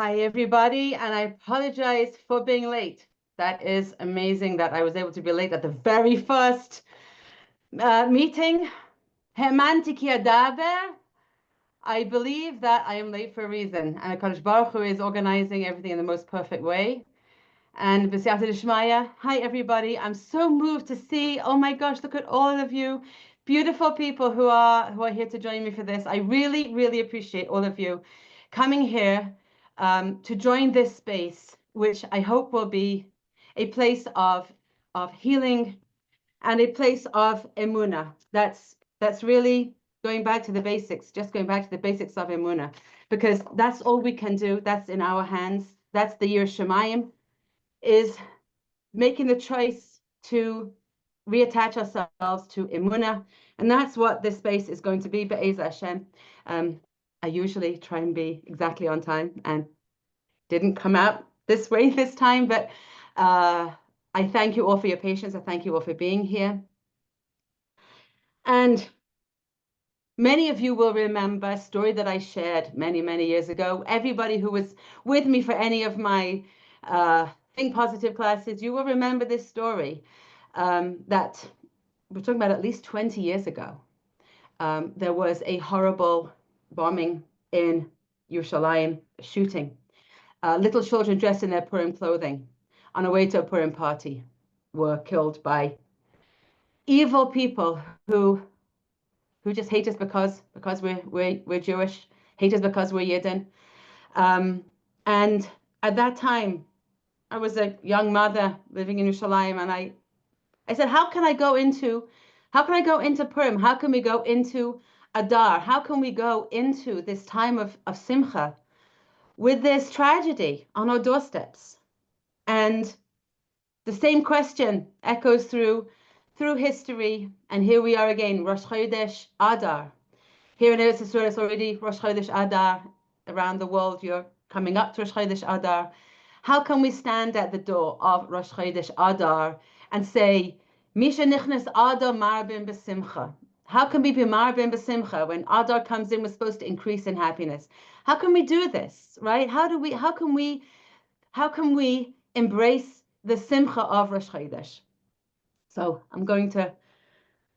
Hi, everybody, and I apologize for being late. That is amazing that I was able to be late at the very first meeting. Hamanti ki adaber. I believe that I am late for a reason, and HaKadosh Baruch Hu is organizing everything in the most perfect way. And B'siyata D'Shmaya, hi, everybody. I'm so moved to see, oh my gosh, look at all of you, beautiful people who are here to join me for this. I really, really appreciate all of you coming here to join this space, which I hope will be a place of healing and a place of emuna. That's really going back to the basics, just going back to the basics of emuna, because that's all we can do. That's in our hands. That's the Yir Shemayim, is making the choice to reattach ourselves to emuna, and that's what this space is going to be. Be'ez Hashem. I usually try and be exactly on time, and didn't come out this way this time, but I thank you all for your patience. I thank you all for being here. And many of you will remember a story that I shared many, many years ago. Everybody who was with me for any of my Think Positive classes, you will remember this story that we're talking about at least 20 years ago. There was a horrible bombing in Yerushalayim, a shooting. Little children dressed in their Purim clothing on a way to a Purim party were killed by evil people who just hate us because we're Jewish, hate us because we're Yidden. And at that time, I was a young mother living in Yerushalayim, and I said, how can I go into Purim? How can we go into Adar? How can we go into this time of Simcha with this tragedy on our doorsteps? And the same question echoes through history, and here we are again, Rosh Chodesh Adar. Here in Eretz Yisrael, it's already Rosh Chodesh Adar. Around the world, you're coming up to Rosh Chodesh Adar. How can we stand at the door of Rosh Chodesh Adar and say, Misha nichnas Adar marbin b'simcha? How can we be marbin b'simcha when Adar comes in? We're supposed to increase in happiness. How can we do this, right? How can we embrace the simcha of Rosh Chodesh? So I'm going to,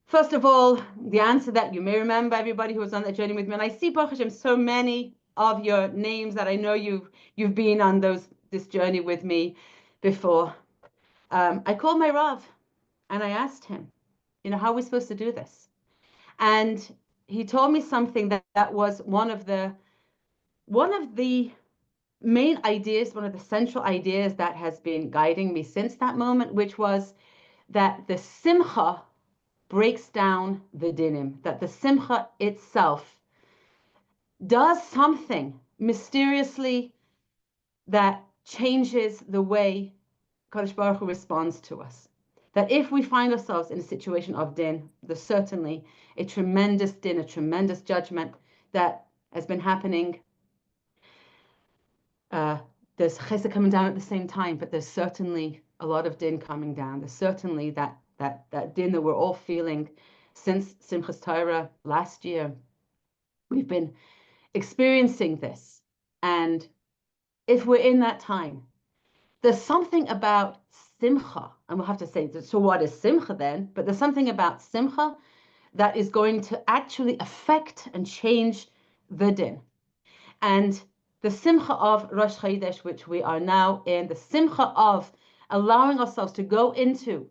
first of all, the answer that you may remember, everybody who was on that journey with me, and I see, Baruch Hashem, so many of your names that I know you've been on this journey with me before. I called my Rav and I asked him, how are we supposed to do this? And he told me something that was one of the main ideas, one of the central ideas that has been guiding me since that moment, which was that the simcha breaks down the dinim, that the simcha itself does something mysteriously that changes the way Kadosh Baruch Hu responds to us. That if we find ourselves in a situation of din, there's certainly a tremendous din, a tremendous judgment that has been happening. There's chesed coming down at the same time, but there's certainly a lot of din coming down. There's certainly that din that we're all feeling since Simchas Torah last year. We've been experiencing this. And if we're in that time, there's something about simcha, and we'll have to say, so what is simcha then? But there's something about simcha that is going to actually affect and change the din. And the simcha of Rosh Chodesh, which we are now in, the simcha of allowing ourselves to go into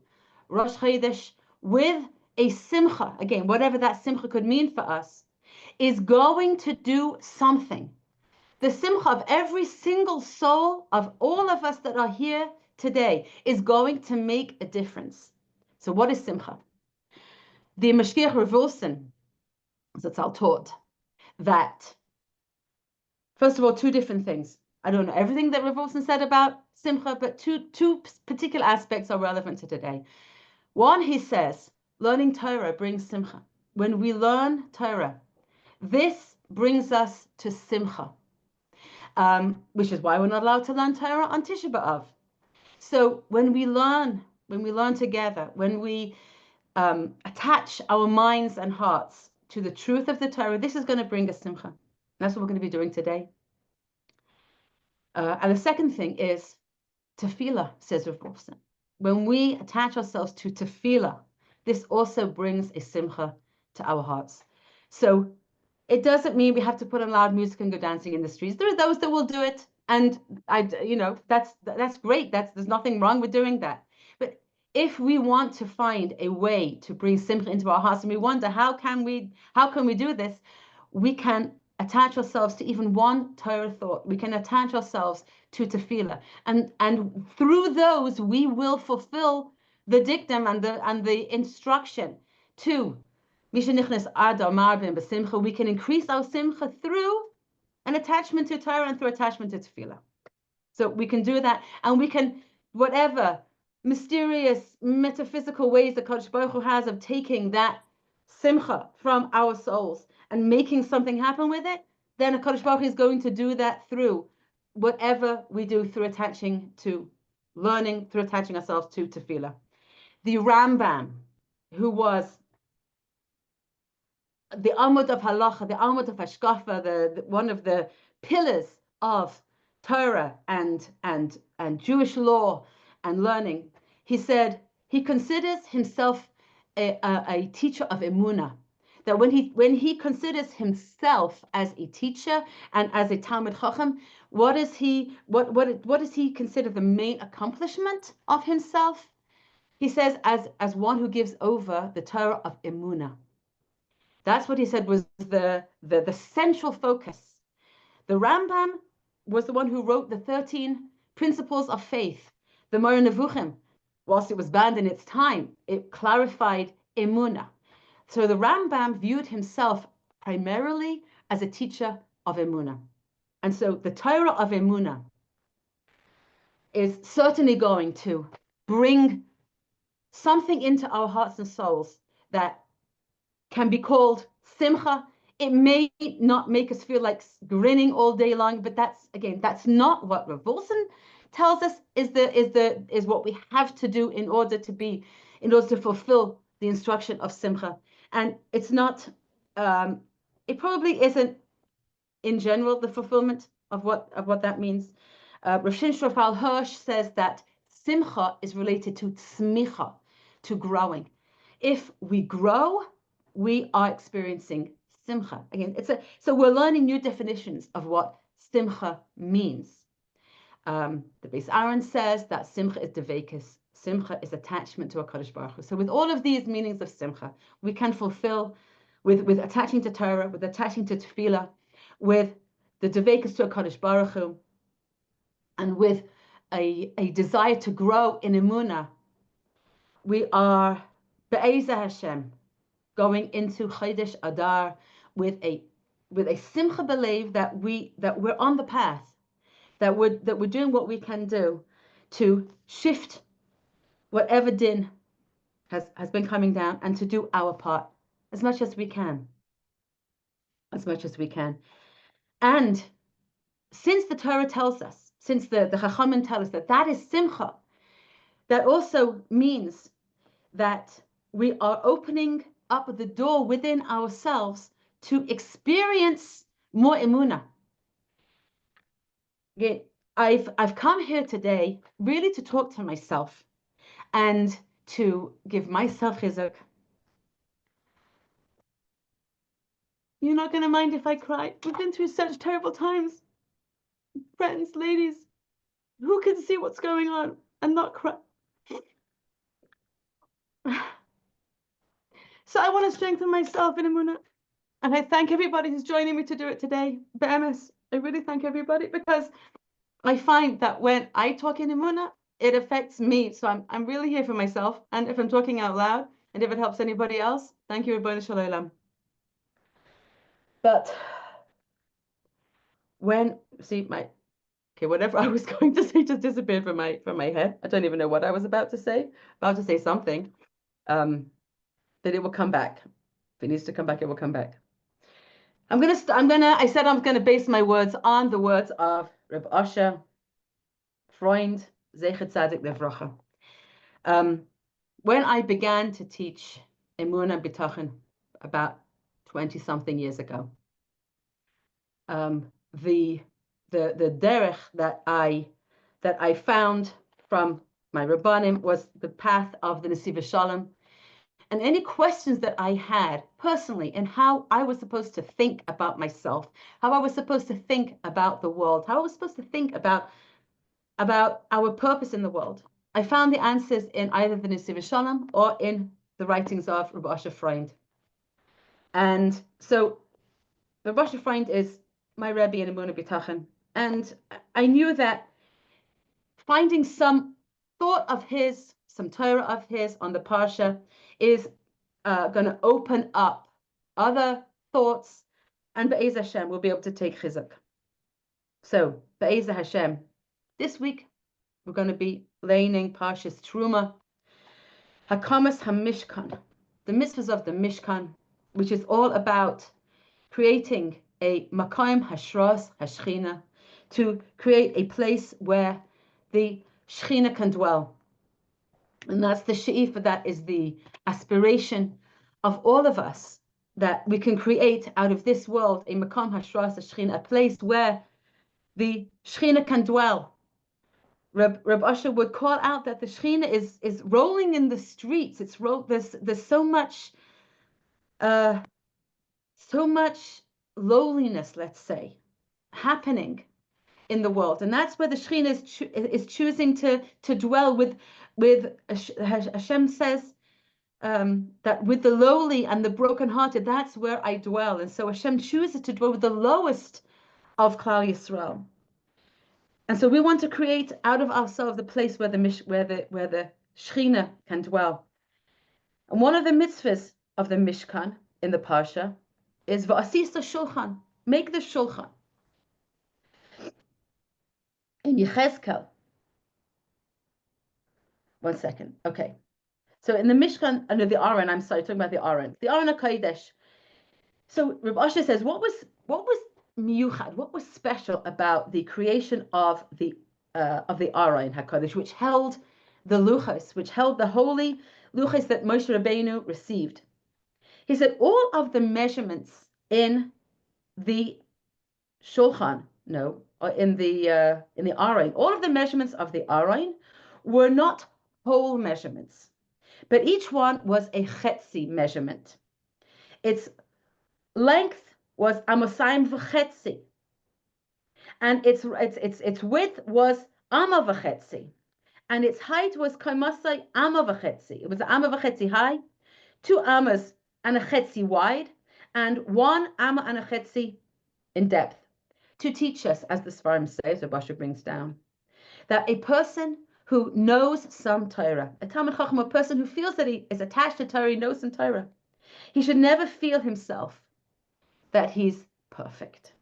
Rosh Chodesh with a simcha, again, whatever that simcha could mean for us, is going to do something. The simcha of every single soul of all of us that are here today is going to make a difference. So what is simcha? The Mashgiach Rav Wilson, Zatzal, taught that, first of all, two different things. I don't know everything that Rav Wilson said about simcha, but two particular aspects are relevant to today. One, he says, learning Torah brings simcha. When we learn Torah, this brings us to simcha, which is why we're not allowed to learn Torah on Tisha B'Av. So when we learn together, when we attach our minds and hearts to the truth of the Torah, this is going to bring us simcha. That's what we're going to be doing today. And the second thing is tefillah, says Rav Wolfson. When we attach ourselves to tefillah, this also brings a simcha to our hearts. So it doesn't mean we have to put on loud music and go dancing in the streets. There are those that will do it, and that's great. There's nothing wrong with doing that. But if we want to find a way to bring simcha into our hearts, and we wonder how can we do this, we can attach ourselves to even one Torah thought. We can attach ourselves to tefillah, and through those we will fulfill the dictum and the instruction to we can increase our simcha through an attachment to Torah and through attachment to tefillah. So we can do that, and we can, whatever mysterious, metaphysical ways that Kadosh Baruch Hu has of taking that simcha from our souls and making something happen with it, then Kadosh Baruch Hu is going to do that through whatever we do, through attaching to learning, through attaching ourselves to tefillah. The Rambam, who was the Amud of Halacha, the Amud of Hashkafa, the one of the pillars of Torah and Jewish law and learning, he said he considers himself a teacher of Emunah. That when he considers himself as a teacher and as a Talmid Chacham, what does he consider the main accomplishment of himself? He says as one who gives over the Torah of Emunah. That's what he said was the central focus. The Rambam was the one who wrote the 13 principles of faith. The Moreh Nevuchim, whilst it was banned in its time, it clarified Emunah. So the Rambam viewed himself primarily as a teacher of Emunah. And so the Torah of Emunah is certainly going to bring something into our hearts and souls that can be called simcha. It may not make us feel like grinning all day long, but that's not what Rav Wolfson tells us is what we have to do in order to fulfill the instruction of simcha. And it's not, it probably isn't in general the fulfillment of what that means. Rav Shin Shofal Hirsch says that simcha is related to tzmicha, to growing. If we grow, we are experiencing simcha. Again, so we're learning new definitions of what simcha means. The Beis Aaron says that simcha is devekis. Simcha is attachment to HaKadosh Baruch Hu. So with all of these meanings of simcha, we can fulfill with attaching to Torah, with attaching to tefillah, with the devekis to HaKadosh Baruch Hu, and with a desire to grow in emunah. We are be'ezah Hashem, going into Chodesh Adar with a simcha belief that we're on the path, that we're doing what we can do to shift whatever din has been coming down, and to do our part as much as we can. And since the Torah tells us, since the Chachamim tell us that is simcha, that also means that we are opening up the door within ourselves to experience more emunah. Again, I've come here today really to talk to myself and to give myself chizuk. You're not going to mind if I cry. We've been through such terrible times. Friends, ladies, who can see what's going on and not cry? So I want to strengthen myself in emunah. And I thank everybody who's joining me to do it today. Be'emes, I really thank everybody, because I find that when I talk in emunah, it affects me. So I'm really here for myself. And if I'm talking out loud, and if it helps anybody else, thank you, Rebbeinu Shalom. But whatever I was going to say just disappeared from my head. I don't even know what I was about to say. About to say something. That it will come back. If it needs to come back, it will come back. I said I'm gonna base my words on the words of Reb Asher Freund, Zecher Tzadik Levracha. When I began to teach Emunah and Bitachon about 20-something years ago, the the derech that I found from my Rabbanim was the path of the Nesiva Shalom. And any questions that I had personally in how I was supposed to think about myself, how I was supposed to think about the world, how I was supposed to think about our purpose in the world, I found the answers in either the Nesiva Shalom or in the writings of Rabbi Asher Freund. And so Rabbi Asher Freund is my Rebbe in Emunah B'Tachon. And I knew that finding some thought of his, some Torah of his on the Parsha is going to open up other thoughts, and Be'ez Hashem will be able to take chizuk. So, Be'ez Hashem, this week we're going to be learning Parshas Truma, Hakamas HaMishkan, the mitzvahs of the Mishkan, which is all about creating a Makayim Hashras Hashchina, to create a place where the Shechina can dwell. And that's the she'ifah, that is the aspiration of all of us, that we can create out of this world a Makam Hashras Hashchina, a place where the Shechina can dwell. Reb Asher would call out that the Shechina is rolling in the streets. There's so much lowliness, let's say, happening in the world, and that's where the Shechina is choosing to dwell with. Hashem says that with the lowly and the brokenhearted, that's where I dwell, and so Hashem chooses to dwell with the lowest of Klal Yisrael. And so we want to create out of ourselves the place where the Shechina can dwell. And one of the mitzvahs of the Mishkan in the Parsha is Va'asista Shulchan, make the Shulchan. In Yechezkel, one second, okay. So in the Mishkan, under the Aron, I'm sorry, talking about the Aron HaKodesh. So Reb Asher says, what was miyuchad, what was special about the creation of the Aron HaKodesh, which held the luchos, which held the holy luchos that Moshe Rabbeinu received? He said all of the measurements in the Shulchan, in the Aron, all of the measurements of the Aron were not whole measurements, but each one was a chetzi measurement. Its length was amosayim v'chetzi, and its width was ama v'chetzi, and its height was kaimasai ama v'chetzi. It was ama v'chetzi high, 2 amas and a chetzi wide, and 1 ama and a chetzi in depth, to teach us, as the Sfarim says, Reb Asher brings down, that a person who knows some Torah, a Talmid Chacham, a person who feels that he is attached to Torah, he knows some Torah, he should never feel himself that he's perfect.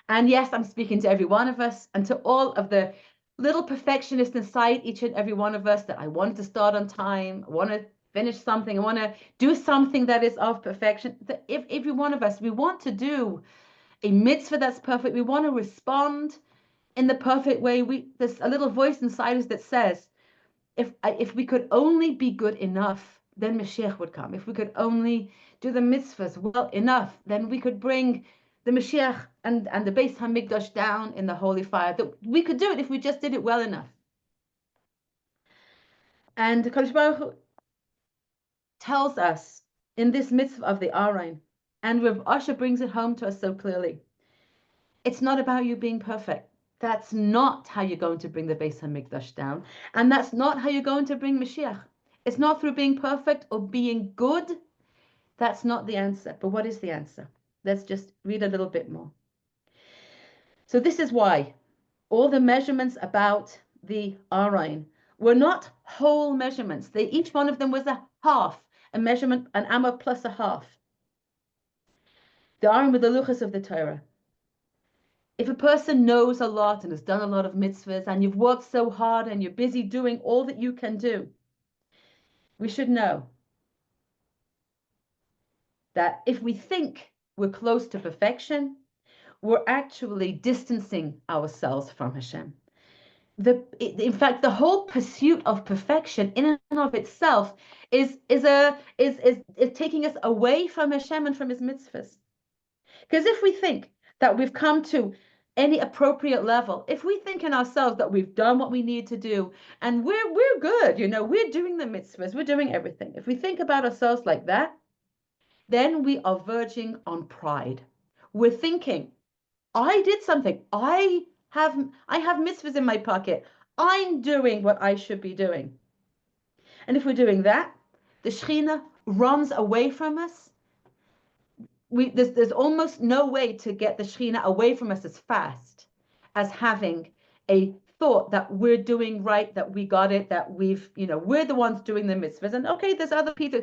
And yes, I'm speaking to every one of us, and to all of the little perfectionists inside each and every one of us, that I want to start on time, I want to finish something, I want to do something that is of perfection. That if every one of us, we want to do a mitzvah that's perfect, we want to respond in the perfect way. There's a little voice inside us that says, if we could only be good enough, then Mashiach would come. If we could only do the mitzvahs well enough, then we could bring the Mashiach and the Beis HaMikdash down in the holy fire. That we could do it if we just did it well enough. And the Kadosh Baruch Hu tells us in this mitzvah of the Aron, and Rav Asher brings it home to us so clearly, it's not about you being perfect. That's not how you're going to bring the Beis HaMikdash down. And that's not how you're going to bring Mashiach. It's not through being perfect or being good. That's not the answer. But what is the answer? Let's just read a little bit more. So this is why all the measurements about the Aron were not whole measurements. Each one of them was a half, a measurement, an amma plus a half. The Aron with the luchos of the Torah. If a person knows a lot and has done a lot of mitzvahs, and you've worked so hard and you're busy doing all that you can do, we should know that if we think we're close to perfection, we're actually distancing ourselves from Hashem. In fact, the whole pursuit of perfection in and of itself is taking us away from Hashem and from His mitzvahs. Because if we think that we've come to any appropriate level, if we think in ourselves that we've done what we need to do and we're good, we're doing the mitzvahs, we're doing everything. If we think about ourselves like that, then we are verging on pride. We're thinking, I did something. I have mitzvahs in my pocket. I'm doing what I should be doing. And if we're doing that, the Shekhinah runs away from us. There's almost no way to get the Shekhinah away from us as fast as having a thought that we're doing right, that we got it, that we're the ones doing the mitzvahs. And okay, there's other people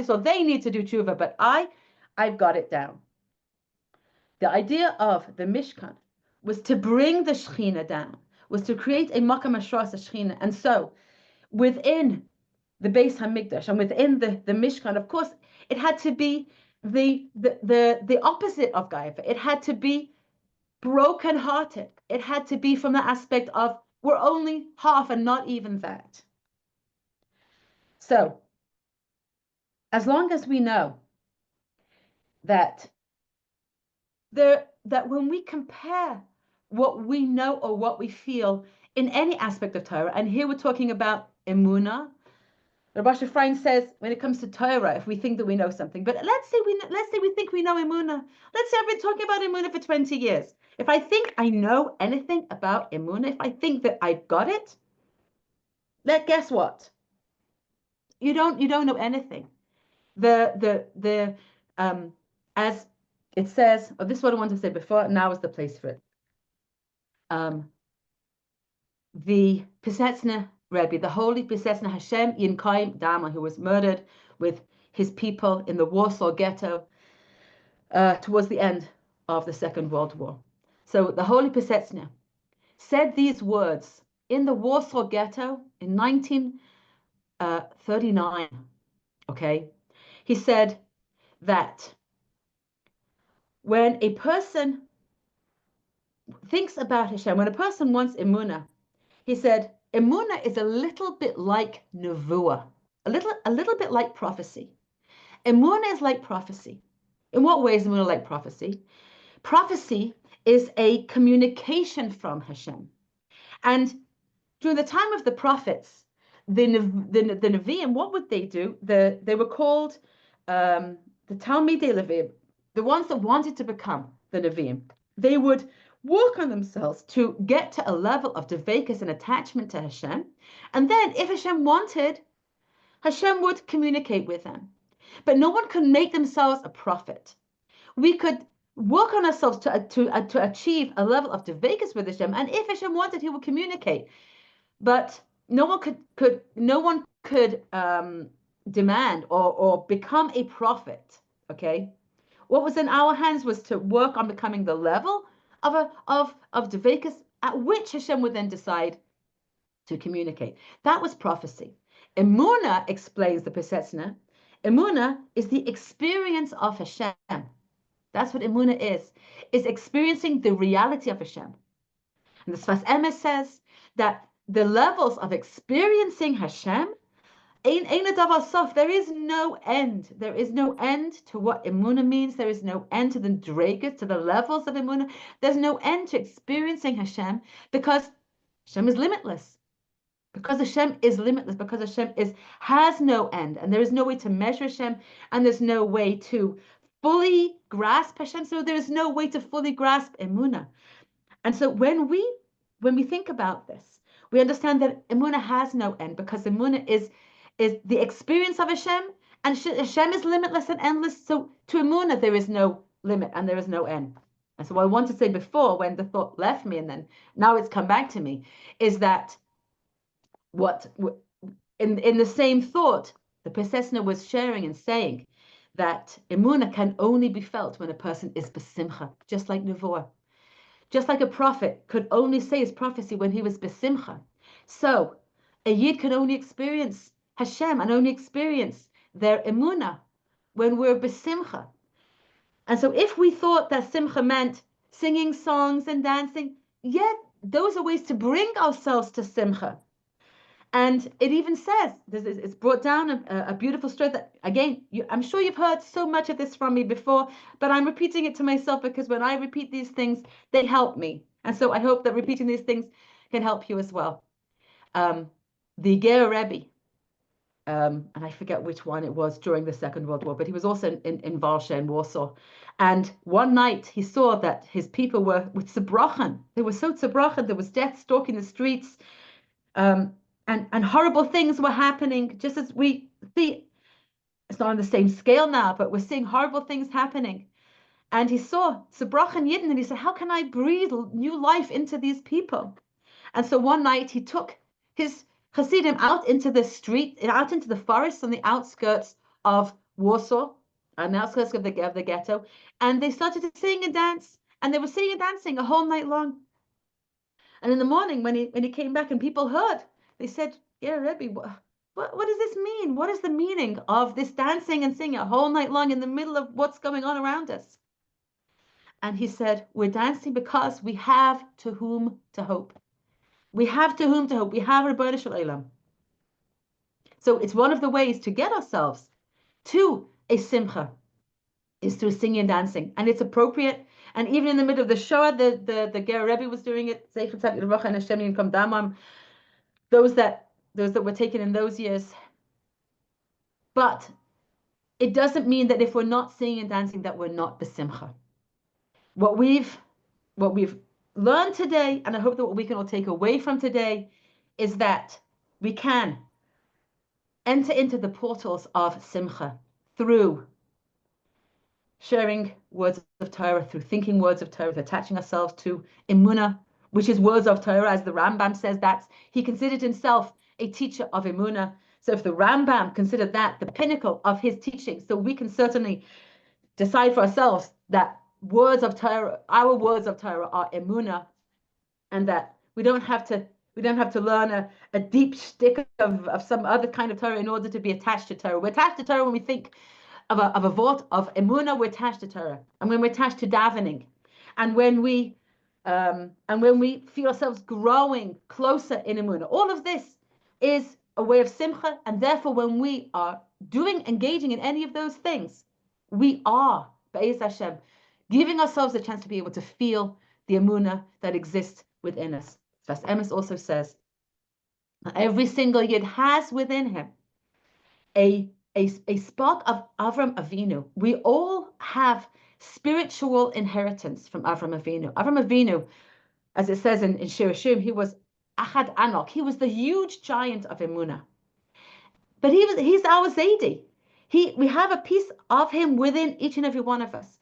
so they need to do tshuva, but I've got it down. The idea of the Mishkan was to bring the Shekhinah down, was to create a Makam Hashras Shekhinah. And so within the Beis Hamikdash and within the Mishkan, of course, it had to be the opposite of Gaiva. It had to be broken-hearted. It had to be from the aspect of we're only half and not even that. So, as long as we know that when we compare what we know or what we feel in any aspect of Torah, and here we're talking about Emunah. Rabbi Ephraim says, when it comes to Torah, if we think that we know something, but let's say we think we know Emunah. Let's say I've been talking about Emunah for 20 years. If I think I know anything about Emunah, if I think that I've got it, guess what? You don't know anything. As it says, this is what I wanted to say before. Now is the place for it. The Pisetzner Rebbe, the holy Pisetzner Hashem Yinkaim Dama, who was murdered with his people in the Warsaw Ghetto towards the end of the Second World War. So the holy Pisetzner said these words in the Warsaw Ghetto in 1939. Okay, he said that when a person thinks about Hashem, when a person wants Emunah, he said, Emunah is a little bit like Nevuah, a little bit like prophecy. Emunah is like prophecy. In what way is Emunah like prophecy? Prophecy is a communication from Hashem. And during the time of the prophets, the Nevi'im, what would they do? They were called the Talmidei Levim, the ones that wanted to become the Nevi'im. They would work on themselves to get to a level of devekus and attachment to Hashem. And then if Hashem wanted, Hashem would communicate with them. But no one could make themselves a prophet. We could work on ourselves to achieve a level of devekus with Hashem. And if Hashem wanted, he would communicate. But no one could demand or become a prophet. Okay? What was in our hands was to work on becoming the level of devekus at which Hashem would then decide to communicate. That was prophecy. Emunah, explains the Pisetzner, Emunah is the experience of Hashem. That's what Emunah is experiencing the reality of Hashem. And the Sfas Emes says that the levels of experiencing Hashem, there is no end. There is no end to what Emunah means. There is no end to the dregas, to the levels of Emunah. There's no end to experiencing Hashem because Hashem is limitless. Because Hashem is limitless. Because Hashem has no end. And there is no way to measure Hashem. And there's no way to fully grasp Hashem. So there is no way to fully grasp Emunah. And so when we think about this, we understand that Emunah has no end because Emunah is the experience of Hashem, and Hashem is limitless and endless. So to Emunah, there is no limit and there is no end. And so what I want to say before, when the thought left me and then now it's come back to me, is that in the same thought, the Pisetzner was sharing and saying that Emunah can only be felt when a person is besimcha, just like Nevuah. Just like a prophet could only say his prophecy when he was besimcha. So a Yid can only experience Hashem and only experience their emunah when we're besimcha. And so if we thought that simcha meant singing songs and dancing, yet those are ways to bring ourselves to simcha. And it even says, it's brought down a beautiful story that, again, I'm sure you've heard so much of this from me before, but I'm repeating it to myself because when I repeat these things, they help me. And so I hope that repeating these things can help you as well. The Ger Rebbe, and I forget which one it was during the Second World War, but he was also in Warszawa, in Warsaw. And one night he saw that his people were with zerbrochen. They were so zerbrochen, there was death stalking the streets. And horrible things were happening, just as we see. It's not on the same scale now, but we're seeing horrible things happening. And he saw zerbrochen Yidden, and he said, how can I breathe new life into these people? And so one night he took his Hasidim out into the street, out into the forest on the outskirts of Warsaw, on the outskirts of the ghetto, and they started to sing and dance, and they were singing and dancing a whole night long. And in the morning, when he came back and people heard, they said, yeah, Rebbe, what does this mean? What is the meaning of this dancing and singing a whole night long in the middle of what's going on around us? And he said, we're dancing because we have to whom to hope. We have to whom to hope. We have Ribono Shel Olam. So it's one of the ways to get ourselves to a simcha, is through singing and dancing. And it's appropriate. And even in the middle of the Shoah, the Ger Rebbe was doing it. Those that were taken in those years. But it doesn't mean that if we're not singing and dancing that we're not besimcha. What we've learned today, and I hope that what we can all take away from today, is that we can enter into the portals of simcha through sharing words of Torah, through thinking words of Torah, attaching ourselves to emunah, which is words of Torah, as the Rambam says. That he considered himself a teacher of emunah. So if the Rambam considered that the pinnacle of his teaching, so we can certainly decide for ourselves that words of Torah, our words of Torah, are emunah, and that we don't have to learn a deep shtick of some other kind of Torah in order to be attached to Torah. We're attached to Torah when we think of a vort of emunah. We're attached to Torah, and when we're attached to davening, and when we feel ourselves growing closer in emunah. All of this is a way of simcha, and therefore, when we are engaging in any of those things, we are Be'ez Hashem giving ourselves a chance to be able to feel the emunah that exists within us. Sfas Emes also says every single Yid has within him a spark of Avram Avinu. We all have spiritual inheritance from Avram Avinu. Avram Avinu, as it says in Shir Hashirim, he was Achad Anok. He was the huge giant of emunah. But he's our Zaidi. We have a piece of him within each and every one of us.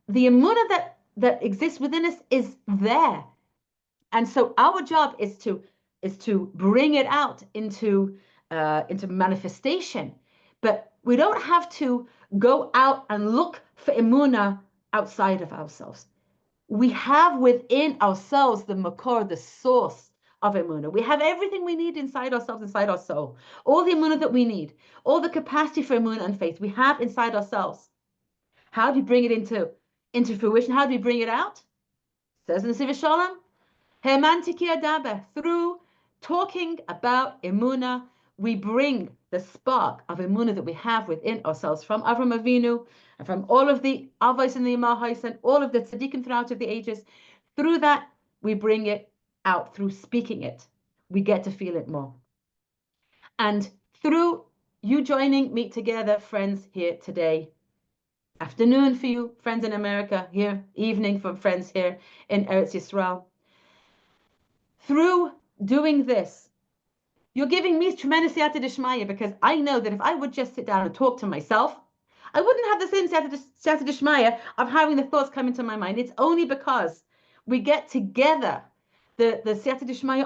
The emunah that exists within us is there. And so our job is to bring it out into manifestation. But we don't have to go out and look for emunah outside of ourselves. We have within ourselves the makor, the source of emunah. We have everything we need inside ourselves, inside our soul. All the emunah that we need, all the capacity for emunah and faith, we have inside ourselves. How do we bring it into fruition? How do we bring it out? It says in the Sivir Shalom, through talking about emunah, we bring the spark of emunah that we have within ourselves from Avram Avinu and from all of the Avos and the Imahos and all of the tzaddikim throughout the ages. Through that, we bring it out. Through speaking it, we get to feel it more. And through you joining me together, friends, here today, afternoon for you, friends in America, here, evening for friends here in Eretz Yisrael. Through doing this, you're giving me tremendous siyata d'shmaya, because I know that if I would just sit down and talk to myself, I wouldn't have the same siyata d'shmaya of having the thoughts come into my mind. It's only because we get together the siyata d'shmaya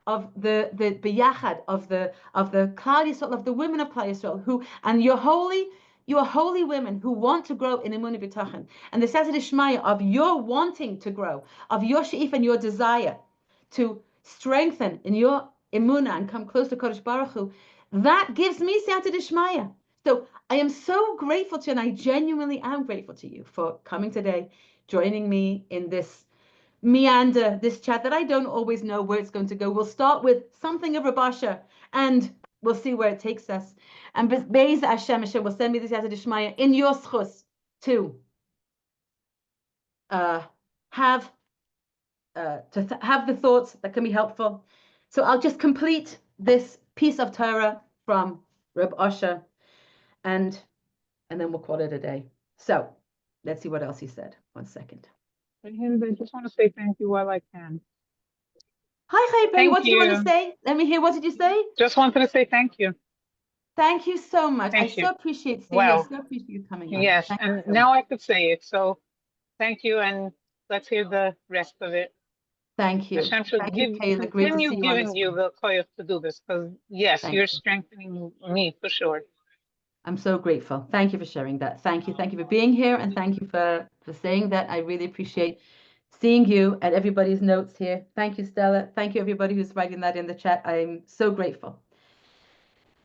of the biyachad, of the Klal Yisrael, of the women of Klal Yisrael, and you are holy women who want to grow in emunah b'tachon, and the siyata d'shmaya of your wanting to grow, of your she'if and your desire to strengthen in your emunah and come close to Kodesh Baruch Hu, that gives me siyata d'shmaya. So I am so grateful to you, and I genuinely am grateful to you for coming today, joining me in this meander this chat that I don't always know where it's going to go. We'll start with something of Rabasha, and we'll see where it takes us. And Be'ez Hashem will send me this Yad Shmaya in your schus to have the thoughts that can be helpful. So I'll just complete this piece of Torah from Reb Osher, and then we'll call it a day. So let's see what else he said. 1 second. I just want to say thank you while I can. Hi, Chaype. What do you want to you. say? Let me hear. What did you say? Just wanted to say thank you. Thank you so much. Thank you. So appreciate seeing you. I so appreciate you coming on. Yes, Thank and so now much. I could say it. So thank you, and let's hear the rest of it. Thank you. Hashem should Thank you, Kayla. Great to continue see you on giving this you one. the koyach to do this, because yes, Thank you're you. strengthening me for sure. I'm so grateful. Thank you for sharing that. Thank you. Thank you for being here, and thank you for saying that. I really appreciate seeing you and everybody's notes here. Thank you, Stella. Thank you, everybody who's writing that in the chat. I'm so grateful.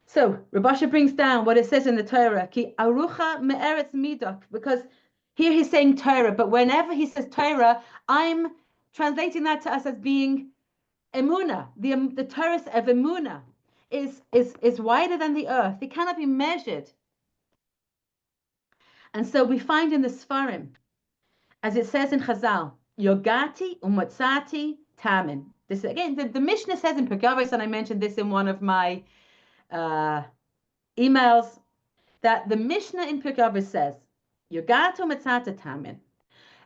So Rabasha brings down what it says in the Torah, Ki arucha me'eretz midok, because here he's saying Torah, but whenever he says Torah, I'm translating that to us as being Emunah. The Torah of Emunah is wider than the earth. It cannot be measured. And so we find in the Sfarim, as it says in Chazal, Yogati umotzati tamin. This again, the Mishnah says in Pegavos, and I mentioned this in one of my emails, that the Mishnah in Pegavos says, Yogati umotzati tamin.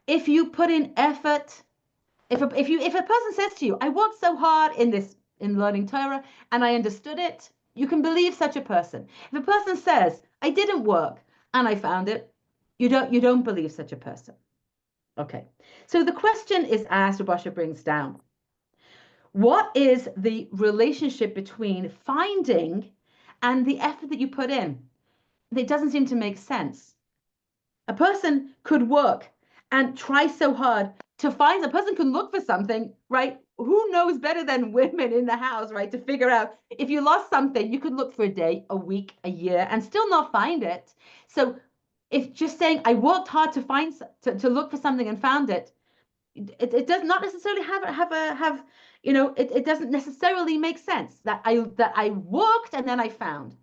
If you put in effort, if a person says to you, I worked so hard in learning Torah and I understood it, you can believe such a person. If a person says, I didn't work and I found it, you don't believe such a person. Okay, so the question is asked, Rabasha brings down, what is the relationship between finding and the effort that you put in? It doesn't seem to make sense. A person could work and try so hard to find, a person can look for something, right? Who knows better than women in the house, right? To figure out if you lost something, you could look for a day, a week, a year, and still not find it. So if just saying I worked hard to find to look for something and found it, it does not necessarily have it doesn't necessarily make sense that I worked and then I found.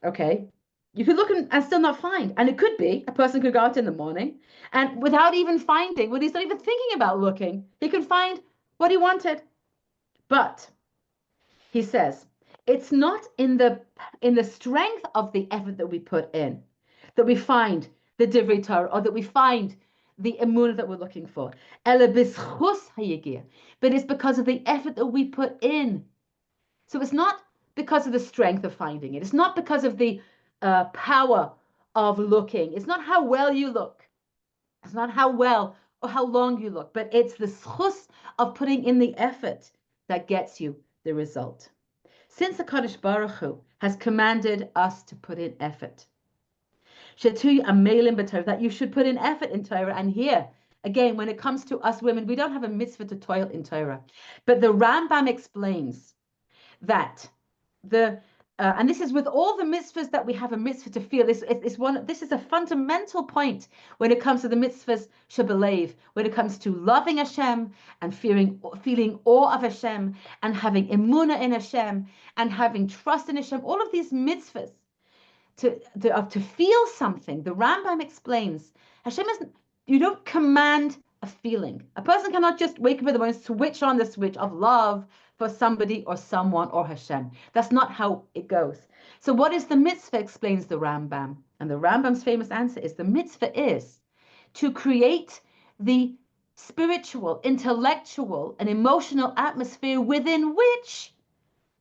Okay, you could look and still not find, and it could be a person could go out in the morning and without even finding, when he's not even thinking about looking, he could find what he wanted. But he says it's not in the strength of the effort that we put in that we find the Divrei Torah, or that we find the emunah that we're looking for. But it's because of the effort that we put in. So it's not because of the strength of finding it. It's not because of the power of looking. It's not how well you look. It's not how well or how long you look, but it's the schus of putting in the effort that gets you the result. Since the Kadosh Baruch Hu has commanded us to put in effort, that you should put in effort in Torah. And here, again, when it comes to us women, we don't have a mitzvah to toil in Torah. But the Rambam explains that and this is with all the mitzvahs that we have a mitzvah to feel. This is a fundamental point when it comes to the mitzvahs shebelev, when it comes to loving Hashem and feeling awe of Hashem and having emunah in Hashem and having trust in Hashem. All of these mitzvahs to feel something. The Rambam explains Hashem isn't. You don't command a feeling. A person cannot just wake up in the morning, switch on the switch of love for somebody or someone or Hashem. That's not how it goes. So what is the mitzvah, explains the Rambam. And the Rambam's famous answer is the mitzvah is to create the spiritual, intellectual, and emotional atmosphere within which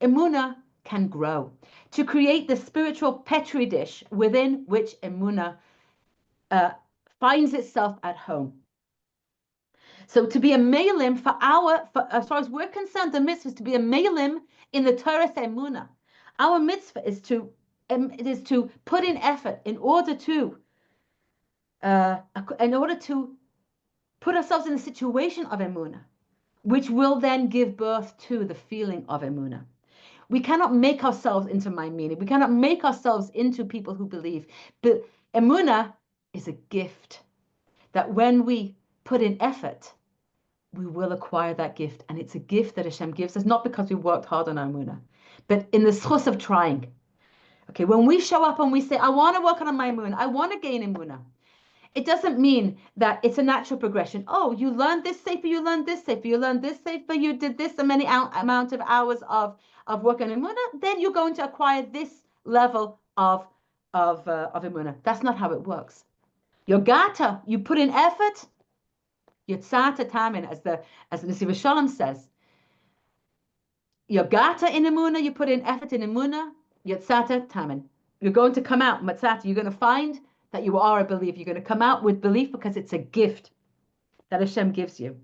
emunah can grow. To create the spiritual petri dish within which emunah finds itself at home. So to be a melim as far as we're concerned, the mitzvah is to be a melim in the Torah emunah. Our mitzvah is to put in effort in order to put ourselves in a situation of emunah, which will then give birth to the feeling of emunah. We cannot make ourselves into ma'aminim. We cannot make ourselves into people who believe. But emunah is a gift that when we put in effort, we will acquire that gift. And it's a gift that Hashem gives us, not because we worked hard on our emunah, but in the schus of trying. Okay, when we show up and we say, I want to work on my emunah, I want to gain emunah, it doesn't mean that it's a natural progression. Oh, you learned this sefer, you learned this sefer, you learned this sefer, you did this many amount of hours of work on emunah, then you're going to acquire this level of emunah. That's not how it works. Yogata, you put in effort. Yotzata tamin, as the Nesiv Shalom says. Yogata in emunah, you put in effort in emunah. Yotzata tamin. You're going to come out, matzata. You're going to find that you are a believer. You're going to come out with belief because it's a gift that Hashem gives you.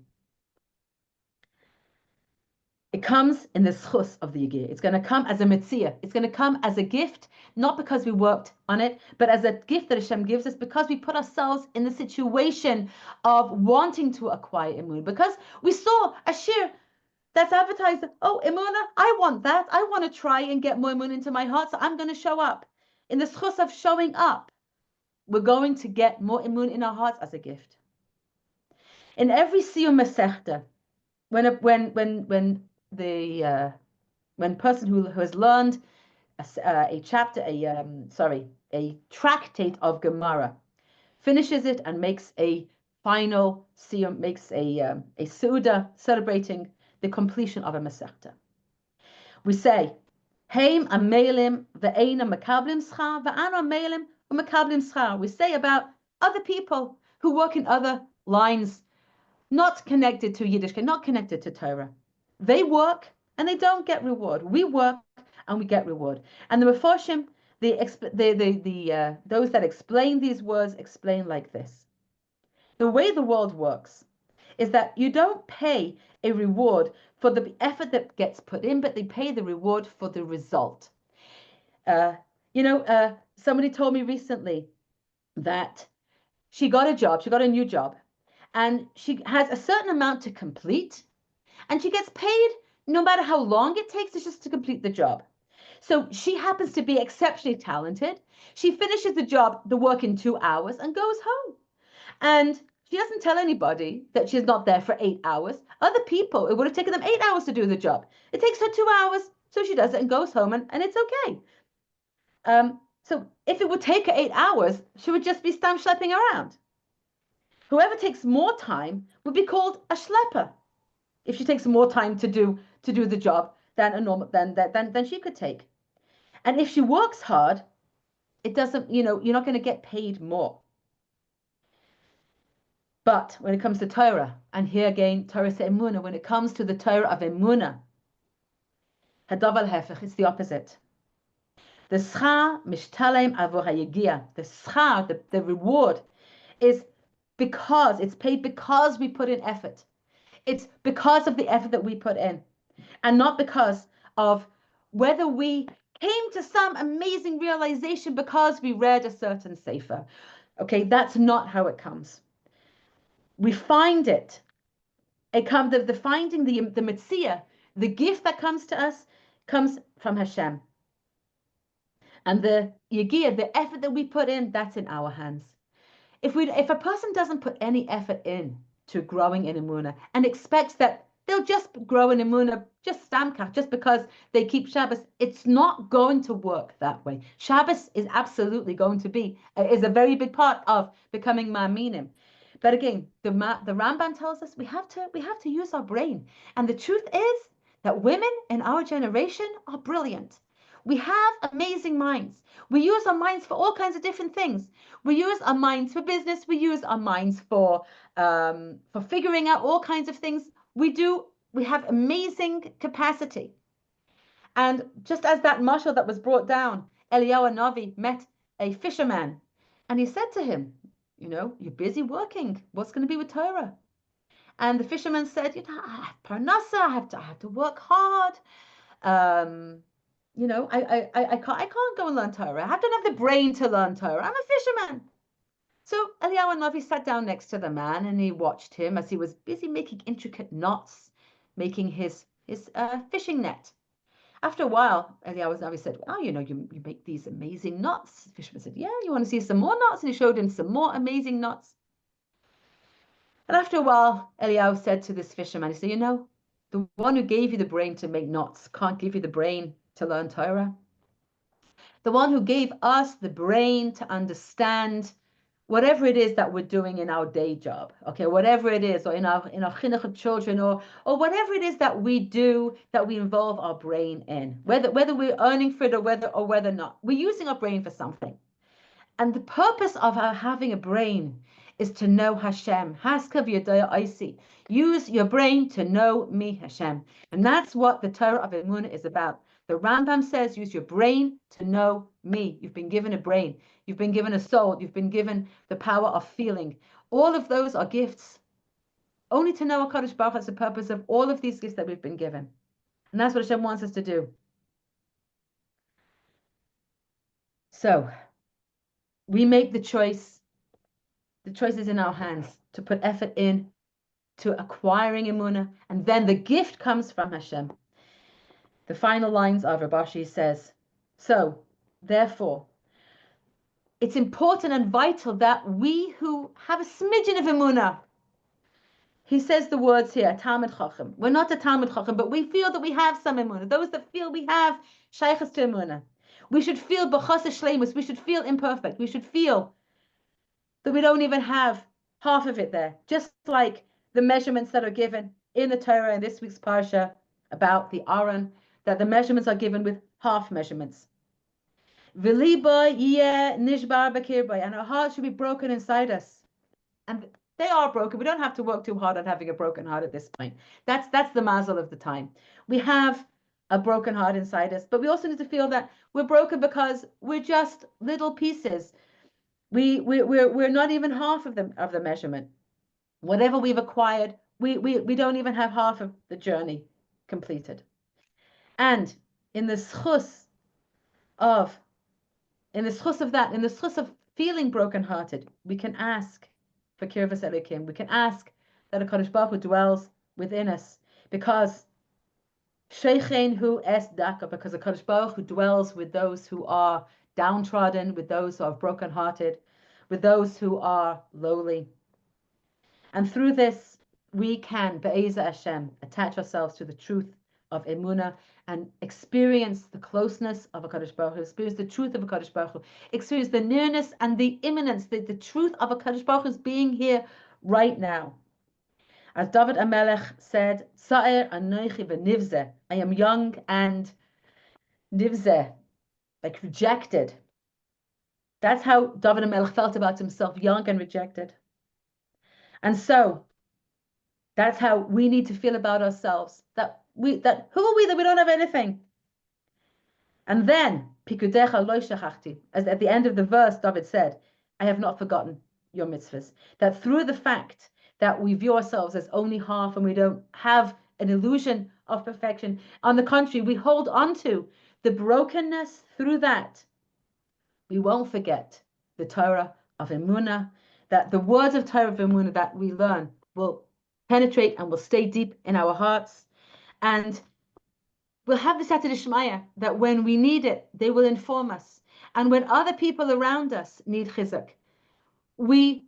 It comes in the schus of the yigir. It's going to come as a mitzvah. It's going to come as a gift, not because we worked on it, but as a gift that Hashem gives us because we put ourselves in the situation of wanting to acquire emunah. Because we saw a shir that's advertised, oh, emunah, I want that. I want to try and get more emunah into my heart, so I'm going to show up. In the schus of showing up, we're going to get more emunah in our hearts as a gift. In every siyum masechta, when person who has learned a tractate of Gemara finishes it and makes a final siyum, makes a seuda celebrating the completion of a masechta, we say, Heim amelim ve'eina makablim schar ve'ana amelim u'makablim schar. We say about other people who work in other lines, not connected to Yiddishkeit, not connected to Torah. They work and they don't get reward. We work and we get reward. And the Mefarshim, those that explain these words explain like this. The way the world works is that you don't pay a reward for the effort that gets put in, but they pay the reward for the result. Somebody told me recently that she got a new job, and she has a certain amount to complete, and she gets paid no matter how long it takes just to complete the job. So she happens to be exceptionally talented. She finishes the work in 2 hours and goes home. And she doesn't tell anybody that she's not there for 8 hours. Other people, it would have taken them 8 hours to do the job. It takes her 2 hours, so she does it and goes home, and it's okay. So if it would take her 8 hours, she would just be stam schlepping around. Whoever takes more time would be called a schlepper. If she takes more time to do the job than she could take. And if she works hard, it doesn't, you're not going to get paid more. But when it comes to Torah, and here again, Torah Emunah, when it comes to the Torah of Emunah, Hadavar Hefech, it's the opposite. The schar mishtalem avur hayegia. The schar, the reward, is because it's paid because we put in effort. It's because of the effort that we put in, and not because of whether we came to some amazing realization because we read a certain sefer. Okay, that's not how it comes. We find it. It comes the finding the mitzvah, the gift that comes to us, comes from Hashem. And the yigiyah, the effort that we put in, that's in our hands. If a person doesn't put any effort in to growing in emunah and expects that they'll just grow in emunah, just stamkach, just because they keep Shabbos, it's not going to work that way. Shabbos is absolutely going to be is a very big part of becoming ma'aminim. But again, the Rambam tells us we have to use our brain. And the truth is that women in our generation are brilliant. We have amazing minds. We use our minds for all kinds of different things. We use our minds for business. We use our minds for figuring out all kinds of things. We have amazing capacity. And just as that mashal that was brought down, Eliyahu Navi met a fisherman, and he said to him, you're busy working. What's going to be with Torah? And the fisherman said, I have parnasa. I have to work hard. I can't go and learn Torah. I don't have the brain to learn Torah. I'm a fisherman. So Eliyahu Navi sat down next to the man and he watched him as he was busy making intricate knots, making his fishing net. After a while, Eliyahu Navi said, you make these amazing knots. The fisherman said, yeah, you want to see some more knots? And he showed him some more amazing knots. And after a while, Eliyahu said to this fisherman, he said, you know, the one who gave you the brain to make knots can't give you the brain to learn Torah. The one who gave us the brain to understand whatever it is that we're doing in our day job, okay, whatever it is, or in our chinuch of children, or whatever it is that we do, that we involve our brain in, whether we're earning for it or whether not, we're using our brain for something. And the purpose of our having a brain is to know Hashem. Haskav Yodaya Isi. Use your brain to know me, Hashem. And that's what the Torah of Emunah is about. The Rambam says, use your brain to know me. You've been given a brain. You've been given a soul. You've been given the power of feeling. All of those are gifts. Only to know HaKadosh Baruch Hu is the purpose of all of these gifts that we've been given. And that's what Hashem wants us to do. So, we make the choice. The choice is in our hands to put effort in to acquiring Emunah, and then the gift comes from Hashem. The final lines of Rav Ashi says, so, therefore, it's important and vital that we who have a smidgen of Emunah, he says the words here, Talmid Chacham. We're not a Talmid Chacham, but we feel that we have some Emunah. Those that feel we have Shaychus to Emunah. We should feel B'chas Shleimus. We should feel imperfect. We should feel that we don't even have half of it there. Just like the measurements that are given in the Torah in this week's Parsha about the Aron, that the measurements are given with half measurements. V'liba yeh nishbar b'kirbay, and our hearts should be broken inside us. And they are broken. We don't have to work too hard at having a broken heart at this point. That's the mazel of the time. We have a broken heart inside us, but we also need to feel that we're broken because we're just little pieces. We're not even half of the measurement. Whatever we've acquired, we don't even have half of the journey completed. And in the schus of that, in the schus of feeling brokenhearted, we can ask for kirvas Elokim. We can ask that HaKadosh Baruch Hu dwells within us, because Shechein hu es daka, because HaKadosh Baruch Hu dwells with those who are downtrodden, with those who are brokenhearted, with those who are lowly. And through this, we can, Be'eza Hashem, attach ourselves to the truth of Emunah and experience the closeness of HaKadosh Baruch Hu, experience the truth of HaKadosh Baruch Hu, experience the nearness and the imminence, the truth of HaKadosh Baruch Hu's being here right now. As David HaMelech said, Sa'er anoichi v'nivzeh, I am young and nivzeh, like rejected. That's how David HaMelech felt about himself, young and rejected. And so, that's how we need to feel about ourselves. That who are we that we don't have anything? And then, Pikudecha lo shachachti, as at the end of the verse, David said, I have not forgotten your mitzvahs. That through the fact that we view ourselves as only half and we don't have an illusion of perfection, on the contrary, we hold on to the brokenness through that. We won't forget the Torah of Emunah, that the words of Torah of Emunah that we learn will penetrate and will stay deep in our hearts. And we'll have the Siyata D'Shmaya that when we need it, they will inform us. And when other people around us need chizuk, we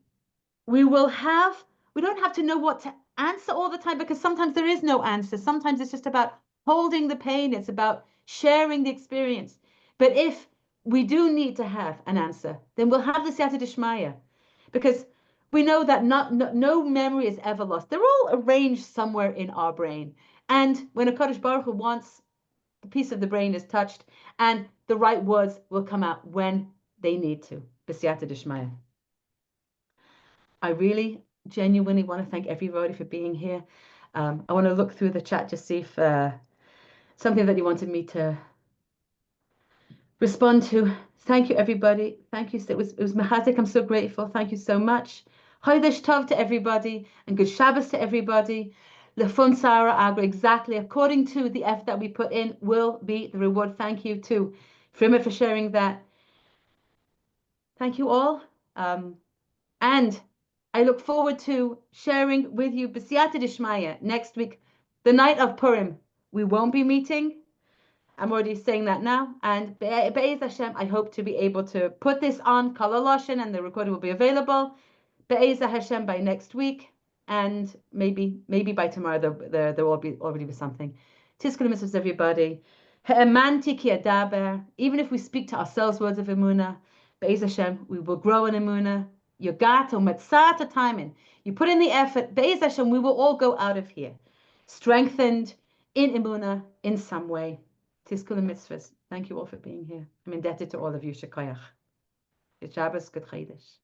don't have to know what to answer all the time, because sometimes there is no answer. Sometimes it's just about holding the pain. It's about sharing the experience. But if we do need to have an answer, then we'll have the Siyata D'Shmaya, because we know that no memory is ever lost. They're all arranged somewhere in our brain. And when HaKadosh Baruch Hu wants, the piece of the brain is touched, and the right words will come out when they need to. B'siyata D'Shmaya. I really genuinely want to thank everybody for being here. I want to look through the chat to see if something that you wanted me to respond to. Thank you, everybody. Thank you. It was Mechazik. I'm so grateful. Thank you so much. Chodesh Tov to everybody, and good Shabbos to everybody. Lefun Sarah Agra, exactly according to the effort that we put in will be the reward. Thank you to Frima for sharing that. Thank you all. And I look forward to sharing with you B'siyata D'Shmaya next week, the night of Purim. We won't be meeting. I'm already saying that now. And Be'ez Hashem, I hope to be able to put this on Kol HaLashon, and the recording will be available. Be'ez Hashem by next week. and maybe by tomorrow there will already be something. Tiskun mitzvahs, everybody. Ha'emanti ki adaber. Even if we speak to ourselves words of emunah, Be'ez Hashem, we will grow in emunah. Yogato matzata timing. You put in the effort. Be'ez Hashem, we will all go out of here strengthened in emunah in some way. Tiskun mitzvahs. Thank you all for being here. I'm indebted to all of you. Shekayach. Good Shabbos, good Chodesh.